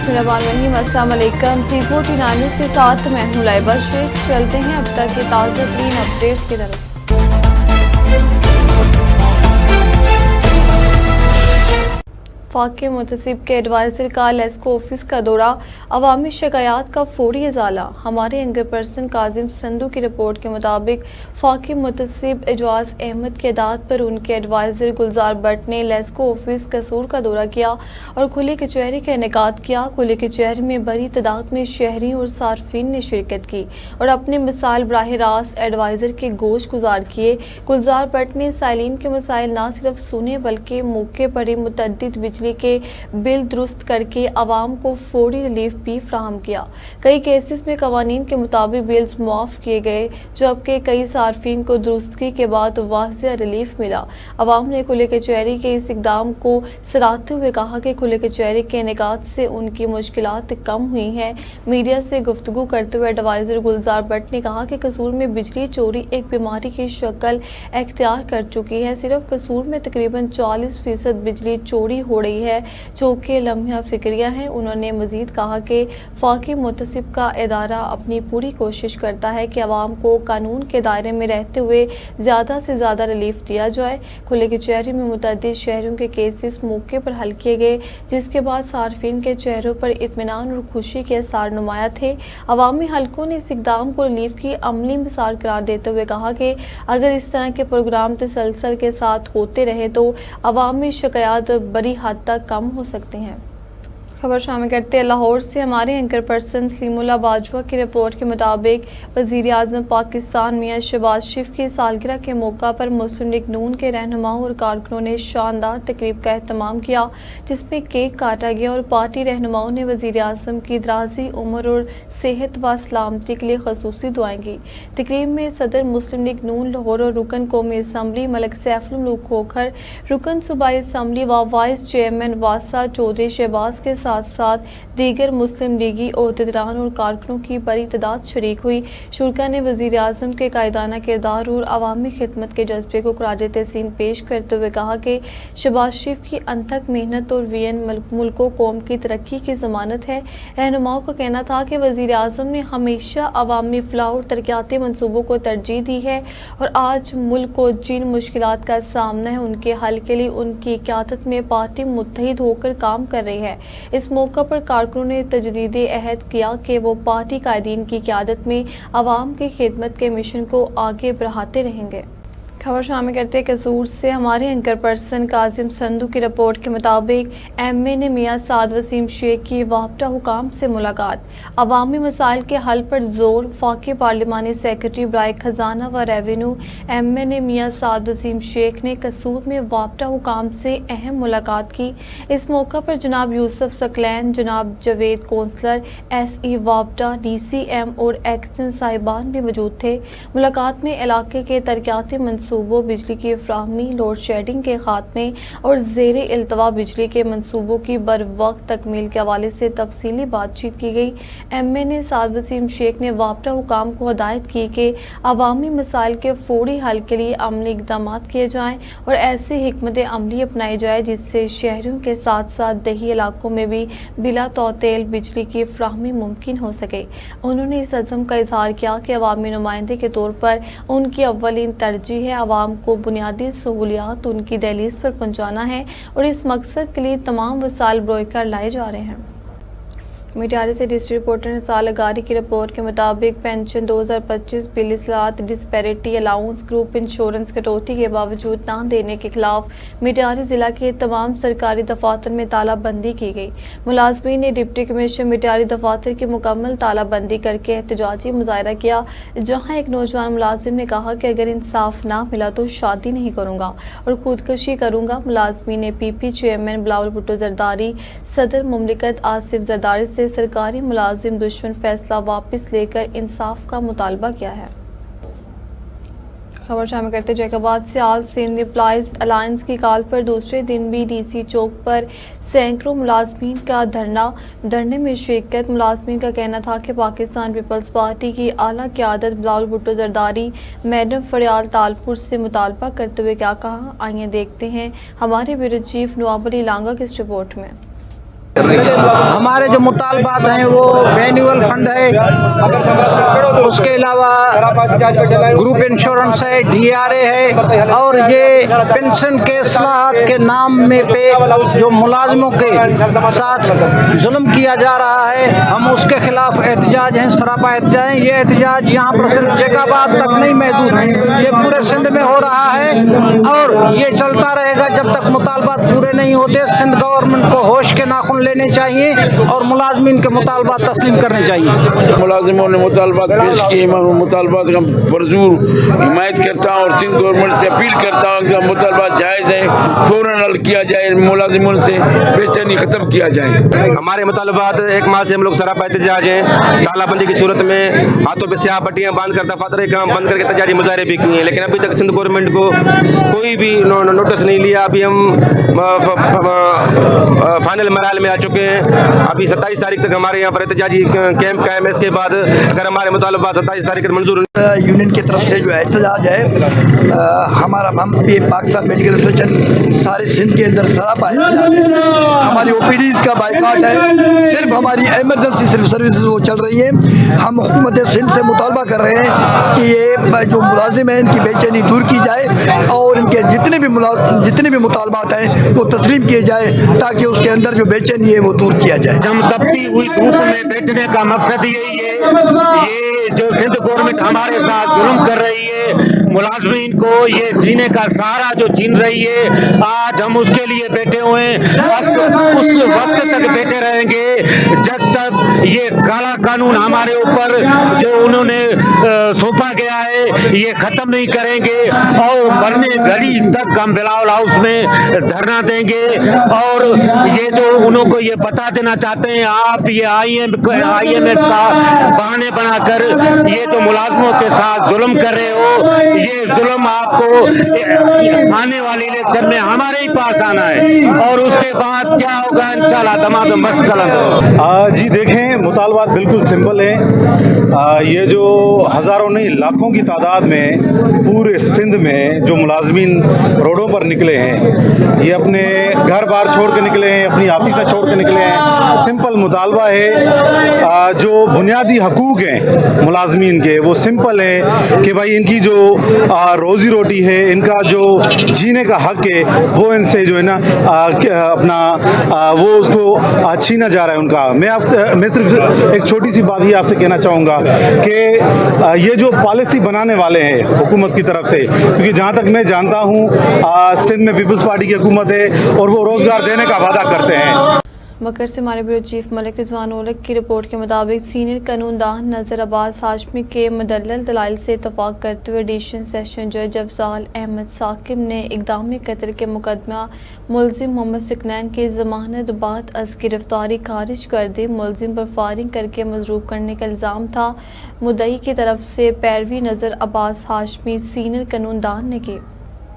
बिस्मिल्लाहिर्रहमानिर्रहीम। अस्सलाम वालेकुम। C49 न्यूज़ के साथ मैं हूं लाइबा शेख। चलते हैं अब तक के ताज़ा तरीन अपडेट्स की तरफ। फाके मुतसिब के एडवाइज़र का लेस्को ऑफिस का दौरा, अवामी शिकायत का फौरी इजाला। हमारे एंकर पर्सन काजिम संधू की रिपोर्ट के मुताबिक फाके मुतसिब एजाज अहमद के दाद पर उनके एडवाइज़र गुलजार भट्ट ने लेस्को ऑफिस कसूर का दौरा किया और खुली कचहरी का इनेकाद किया। खुली कचहरी में बड़ी तादाद में शहरी और सार्फिन ने शिरकत की और अपने मिसाइल बराह रास्त एडवाइज़र के गोश गुजार किए। गुलजार भट्ट ने साइलिन के मसाइल न सिर्फ सुने बल्कि मौके पर ही मुतअद्दिद बिजली के बिल दुरुस्त करके आवाम को फौरी रिलीफ भी फराहम किया। कई केसेस में कवानीन के मुताबिक बिल्स मुआफ किए गए, जबकि कई सार्फिन को दुरुस्तगी के बाद वाज़िया रिलीफ मिला। आवाम ने खुले कचहरी के इस इक़दाम को सराहते हुए कहा कि खुले कचहरी के इनेकाद से उनकी मुश्किलात कम हुई हैं। मीडिया से गुफ्तगू करते हुए एडवाइज़र गुलजार भट्ट ने कहा कि कसूर में बिजली चोरी एक बीमारी की शक्ल इख्तियार कर चुकी है। सिर्फ कसूर में तकरीबन 40% बिजली चोरी हो रही है, जो कि लम्हा फिक्रिया है। उन्होंने मजीद कहा कि फाकी मुतसिब का इदारा अपनी पूरी कोशिश करता है कि आवाम को कानून के दायरे में रहते हुए ज़्यादा से ज़्यादा रिलीफ दिया जाए। खुले कचहरी में मुतअद्दिद शहरियों के केसेस मौके पर हल किए गए, जिसके बाद सार्फिन के चेहरों पर इत्मीनान और खुशी के आसार नुमाया थे। अवामी हलकों ने इस इक़दाम को रिलीफ की अमली मिसाल करार देते हुए कहा कि अगर इस तरह के प्रोग्राम तसलसल के साथ होते रहे तो अवामी शिकायत बड़ी हद तक कम हो सकते हैं। खबर शामिल करते हैं लाहौर से। हमारे एंकर पर्सन सलीमुल्लाह बाजवा की रिपोर्ट के मुताबिक वज़ीर आज़म पाकिस्तान मियां शहबाज शरीफ की सालगिरह के मौका पर मुस्लिम लीग नून के रहनुमाओं और कारकुनों ने शानदार तकरीब का एहतमाम किया, जिसमें केक काटा गया और पार्टी रहनुमाओं ने वज़ीर आज़म की दराज़ी उम्र और सेहत व सलामती के लिए ख़ुसूसी दुआएं की। तकरीब में सदर मुस्लिम लीग नून लाहौर और रुकन कौमी असम्बली मलिक सैफुल मुल्क खोखर, रुकन सूबाई असम्बली व वाइस चेयरमैन वासा चौधरी शहबाज के साथ साथ दीगर मुस्लिम लीगी ओहदेदारान और कारकुनों की बड़ी तादाद शरीक हुई। शुरका ने वज़ीर आज़म के कायदाना किरदार और अवामी खिदमत के जज्बे को खराज तहसीन पेश करते हुए कहा कि शहबाज शरीफ की अनथक मेहनत और वीएन मुल्को कौम की तरक्की की ज़मानत है। रहनुमाओं का कहना था कि वज़ीर आज़म ने हमेशा अवामी फलाह और तरक्याती मनसूबों को तरजीह दी है और आज मुल्क को जिन मुश्किलात का सामना है उनके हल के लिए उनकी क़यादत में पार्टी मुत्तहिद होकर काम कर रही है। इस मौका पर कारकुनों ने तजदीद अहद किया कि वो पार्टी कायदीन की क़यादत में आवाम की खिदमत के मिशन को आगे बढ़ाते रहेंगे। खबर शामिल करते कसूर से। हमारे एंकर पर्सन काजिम संधू की रिपोर्ट के मुताबिक एमए ने मियां साद वसीम शेख की वापटा हुकाम से मुलाकात, अवामी मसाइल के हल पर जोर। फाकी पार्लिमानी सेक्रेटरी बराए खजाना व रेवेन्यू एमए ने मियां साद वसीम शेख ने कसूर में वापटा हुकाम से अहम मुलाकात की। इस मौका पर जनाब यूसुफ सकलैन, जनाब जवेद कौंसलर, SE वापटा, DCM और एक्सन साहिबान भी मौजूद थे। मुलाकात में इलाके के तरक्याती मनसूबों, बिजली की फ्राहमी, लोड शेडिंग के खात्मे और ज़ेरे इल्तवा बिजली के मनसूबों की बर वक्त तकमील के हवाले से तफसीली बातचीत की गई। एमए ने साद वसीम शेख ने वापटा हुकाम को हदायत की कि अवामी मसाइल के फौरी हल के लिए अमली इक़दाम किए जाएँ और ऐसी हिकमत अमली अपनाई जाए जिससे शहरियों के साथ साथ देही इलाकों में भी बिला तौतेल बिजली की फ्राहमी मुमकिन हो सके। उन्होंने इस अज़म का इजहार किया कि अवामी नुमाइंदे के तौर पर उनकी अव्वलीन तरजीह है आवाम को बुनियादी सहूलियात उनकी दहलीज पर पहुँचाना है और इस मकसद के लिए तमाम वसाइल बरोए कर लाए जा रहे हैं। मिटारी से डिस्ट्रिक्ट रिपोर्टर निसार लगारी की रिपोर्ट के मुताबिक पेंशन 2025 बिल इस्लाहत डिस्पैरिटी अलाउंस ग्रुप इंश्योरेंस कटौती के बावजूद न देने के खिलाफ मिटारी जिला के तमाम सरकारी दफातर में तालाबंदी की गई। मुलाजमीन ने डिप्टी कमिश्नर मिटारी दफातर की मुकम्मल तालाबंदी करके एहतजाजी मुजाहरा किया, जहाँ एक नौजवान मुलाजिम ने कहा कि अगर इंसाफ ना मिला तो शादी नहीं करूँगा और खुदकशी करूँगा। मुलाजमीन ने PP चेयरमैन बिलावल भुट्टो जरदारी, सदर मुमलिकत आसिफ जरदारी से सरकारी मुलाजिम दुश्मन फैसला वापस लेकर इंसाफ का मुतालबा किया है। खबर शामिल करते जैकाबाद से। आल सिंध एम्प्लॉइज अलायंस की कॉल पर दूसरे दिन भी DC चौक पर सैकड़ों मुलाजमीन का धरने में शिरकत। मुलाजमीन का कहना था कि पाकिस्तान पीपल्स पार्टी की आला क़यादत बिलावल भुट्टो जरदारी मैडम फरियाल तालपुर से मुतालबा करते हुए क्या कहा, आइए देखते हैं हमारे ब्यूरो चीफ नवाब अली लांगा की इस रिपोर्ट में। ہمارے جو مطالبات ہیں وہ اینول فنڈ ہے، اس کے علاوہ گروپ انشورنس ہے، DRA ہے، اور یہ پینشن کے اصلاحات کے نام میں پہ جو ملازموں کے ساتھ ظلم کیا جا رہا ہے، ہم اس کے خلاف احتجاج ہیں، سراپا احتجاج ہیں۔ یہ احتجاج یہاں پر صرف جیکاباد تک نہیں محدود ہے، یہ پورے سندھ میں ہو رہا ہے اور یہ چلتا رہے گا جب تک مطالبات پورے نہیں ہوتے۔ سندھ گورنمنٹ کو ہوش کے ناخن لینے چاہیے اور ملازمین کے مطالبات تسلیم کرنے چاہیے۔ ملازموں نے مطالبات پیش کیے، میں مطالبات کا پرزور حمایت کرتا ہوں اور سندھ گورنمنٹ سے اپیل کرتا ہوں کہ مطالبات جائز ہیں، فوراً حل کیا جائے، ملازموں سے بے چینی ختم کیا جائے۔ ہمارے مطالبات ایک ماہ سے ہم لوگ سراپا احتجاج ہیں، تالہ بندی کی صورت میں ہاتھوں پہ سیاہ پٹیاں باندھ کر دفاتر کام بند کر کے احتجاجی مظاہرے بھی کیے ہیں، لیکن ابھی تک سندھ گورنمنٹ کو کوئی بھی نوٹس نہیں لیا۔ ابھی ہم فائنل مراحل میں آ چکے ہیں، ابھی 27 تاریخ تک ہمارے یہاں پر احتجاجی کیمپ قائم ہے۔ اس کے بعد اگر ہمارے مطالبات 27 تاریخ تک منظور یونین کی طرف سے جو احتجاج ہے، ہم پاکستان میڈیکل ایسوسیشن سارے سندھ کے اندر سراپا احتجاج ہے۔ ہماری OPDs کا بائیکاٹ ہے، صرف ہماری ایمرجنسی صرف سروسز وہ چل رہی ہیں۔ ہم حکومت سندھ سے مطالبہ کر رہے ہیں کہ یہ جو ملازم ہیں ان کی بے چینی دور کی جائے اور ان کے جتنے بھی مطالبات ہیں وہ تسلیم کیے جائے تاکہ اس کے اندر جو بے چینی ہے وہ دور کیا جائے۔ ہم تپتی ہوئی دھوپ میں بیٹھنے کا مقصد یہی ہے، یہ جو سندھ گورنمنٹ ہمارے ساتھ ظلم کر رہی ہے، ملازمین کو یہ جینے کا سہارا جو چھین رہی ہے، آج ہم اس کے لیے بیٹھے ہوئے ہیں۔ اس وقت تک بیٹھے رہیں گے جب تک یہ کالا قانون ہمارے اوپر جو انہوں نے سونپا گیا ہے یہ ختم نہیں کریں گے، اور مرنے گھڑی تک ہم بلاول ہاؤس میں دھرنا دیں گے۔ اور یہ جو انہوں کو یہ بتا دینا چاہتے ہیں، آپ یہ IMF کا بہانے بنا کر یہ جو ملازموں کے ساتھ ظلم کر رہے ہو، یہ ظلم آپ کو آنے والی الیکشن میں ہمارے ہی پاس آنا ہے، اور اس کے بعد کیا ہوگا انشاءاللہ دمادم مست قلم۔ جی دیکھیں، مطالبات بالکل سمپل ہیں۔ یہ جو ہزاروں نہیں لاکھوں کی تعداد میں پورے سندھ میں جو ملازمین روڈوں پر نکلے ہیں، یہ اپنے گھر بار چھوڑ کے نکلے ہیں، اپنی آفیسیں چھوڑ کے نکلے ہیں۔ سمپل مطالبہ ہے، جو بنیادی حقوق ہیں ملازمین کے وہ سمپل ہیں کہ بھائی ان کی جو روزی روٹی ہے، ان کا جو جینے کا حق ہے وہ ان سے جو ہے نا اپنا وہ اس کو چھینا جا رہا ہے ان کا۔ میں صرف ایک چھوٹی سی بات ہی آپ سے کہنا چاہوں گا کہ یہ جو پالیسی بنانے والے ہیں حکومت کی طرف سے، کیونکہ جہاں تک میں جانتا ہوں سندھ میں پیپلز پارٹی کی حکومت ہے اور وہ روزگار دینے کا وعدہ کرتے ہیں۔ مکر سے ہمارے بیورو چیف ملک رضوان اولک کی رپورٹ کے مطابق سینئر قانون دان نذیر عباس ہاشمی کے مدلل دلائل سے اتفاق کرتے ہوئے ایڈیشن سیشن جج افضال احمد ثاقب نے اقدام قتل کے مقدمہ ملزم محمد سکنین کی ضمانت بعد از گرفتاری خارج کر دی۔ ملزم پر فائرنگ کر کے مضروب کرنے کا الزام تھا، مدعی کی طرف سے پیروی نذیر عباس ہاشمی سینئر قانون دان نے کی۔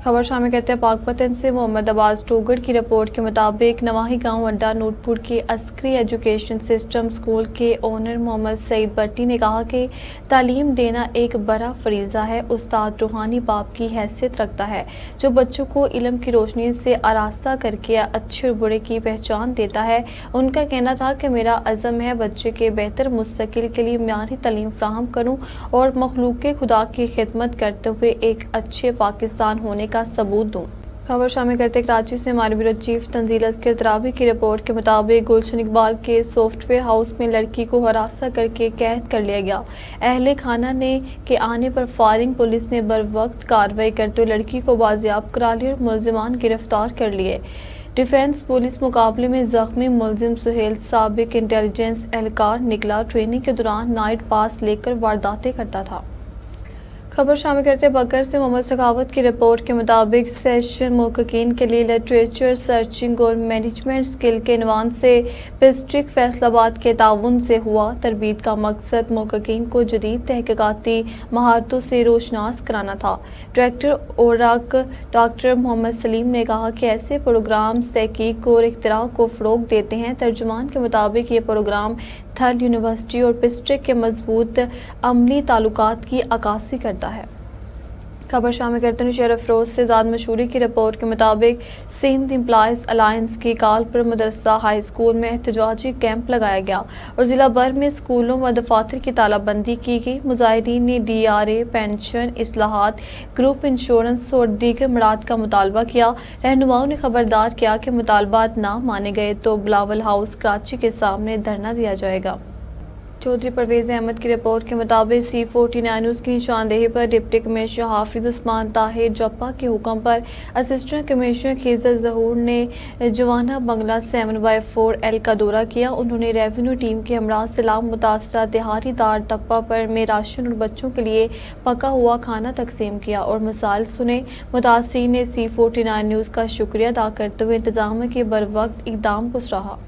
خبر شامل کرتے ہیں پاک پتن سے محمد عباس ٹوگڑ کی رپورٹ کے مطابق نواحی گاؤں اڈا نوٹ پور کے عسکری ایجوکیشن سسٹم اسکول کے اونر محمد سعید بٹی نے کہا کہ تعلیم دینا ایک بڑا فریضہ ہے۔ استاد روحانی باپ کی حیثیت رکھتا ہے جو بچوں کو علم کی روشنی سے آراستہ کر کے اچھے اور برے کی پہچان دیتا ہے۔ ان کا کہنا تھا کہ میرا عزم ہے بچے کے بہتر مستقبل کے لیے معیاری تعلیم فراہم کروں اور مخلوق خدا کی خدمت کرتے ہوئے ایک اچھے پاکستان ہونے کا ثبوت دوں۔ خبر شامل کرتے کراچی سے ہمارے بیورو چیف تنزیل اصغر ترابی کی رپورٹ کے مطابق گلشن اقبال کے سافٹ ویئر ہاؤس میں لڑکی کو ہراساں کر کے قید کر لیا گیا۔ اہل خانہ نے کے آنے پر فائرنگ، پولیس نے بروقت کارروائی کرتے ہوئے لڑکی کو بازیاب کرا لیا اور ملزمان گرفتار کر لیے۔ ڈیفنس پولیس مقابلے میں زخمی ملزم سہیل سابق انٹیلیجنس اہلکار نکلا، ٹریننگ کے دوران نائٹ پاس لے کر وارداتیں کرتا تھا۔ خبر شامل کرتے بکر سے محمد سخاوت کی رپورٹ کے مطابق سیشن محققین کے لیے لٹریچر سرچنگ اور مینجمنٹ اسکل کے عنوان سے ڈسٹرکٹ فیصل آباد کے تعاون سے ہوا۔ تربیت کا مقصد محققین کو جدید تحقیقاتی مہارتوں سے روشناس کرانا تھا۔ ڈائریکٹر اوراق ڈاکٹر محمد سلیم نے کہا کہ ایسے پروگرامز تحقیق اور اختراع کو فروغ دیتے ہیں۔ ترجمان کے مطابق یہ پروگرام تھل یونیورسٹی اور ڈسٹرکٹ کے مضبوط عملی تعلقات کی عکاسی کرتا ہے۔ खबर शामिल करते हैं शहर अफरोज से ज़ाद मशहूरी की रिपोर्ट के मुताबिक सिंध एम्प्लॉइज़ अलायंस की कॉल पर मदरसा हाई स्कूल में एहतजाजी कैंप लगाया गया और ज़िला भर में स्कूलों व दफातर की तालाबंदी की गई। मुजाहिरीन ने DRA, पेंशन, इस्लाहात, ग्रुप इंश्योरेंस और दीगर मराद का मुतालबा किया। रहनुमाओं ने खबरदार किया कि मुतालबात ना माने गए तो बिलावल हाउस कराची के सामने धरना दिया जाएगा। चौधरी परवेज़ अहमद की रिपोर्ट के मुताबिक C49 की निशानदेही पर डिप्टी कमिश्नर हाफिज उस्मान ताहिर जप्पा के हुक्म पर असिस्टेंट कमिश्नर खिज़र ज़हूर ने जवाना बंगला 7/4L का दौरा किया। उन्होंने रेवेन्यू टीम के हमरा सलाम मुतासरा तिहारी दार तप्पा पर में राशन और बच्चों के लिए पका हुआ खाना तकसीम किया और मसाइल सुने। मुतासरीन ने C49 न्यूज़ का शुक्रिया अदा करते हुए इंतजाम के बरवक्त इक़दाम को सराहा।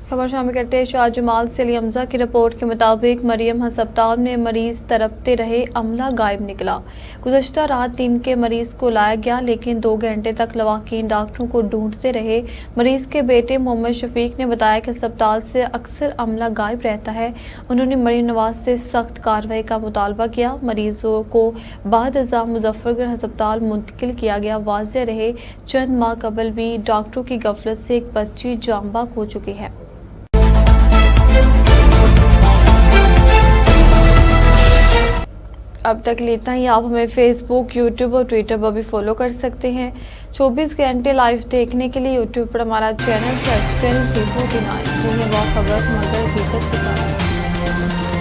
खबर शामिल करते हैं शाह जमाल से अली हमजा की रिपोर्ट के मुताबिक मरियम हस्पताल में मरीज तड़पते रहे, अमला गायब निकला। गुज़श्ता रात दिन के मरीज को लाया गया लेकिन 2 घंटे तक लवाकीन डॉक्टरों को ढूंढते रहे। मरीज के बेटे मोहम्मद शफीक ने बताया कि अस्पताल से अक्सर अमला गायब रहता है। उन्होंने मरीम नवाज से सख्त कार्रवाई का मुतालबा किया। मरीजों को बाद अज़ा मुजफ्फरगढ़ हस्पताल मुंतकिल किया गया। वाज़ेह रहे चंद माह कबल भी डॉक्टरों की गफलत से एक बच्ची जांबाक हो चुकी है। अब तक लेता ही आप हमें फेसबुक, यूट्यूब और ट्विटर पर भी फॉलो कर सकते हैं। 24 घंटे लाइव देखने के लिए यूट्यूब पर हमारा चैनल सर्च करें C49। खबर मगर हकीकत के साथ।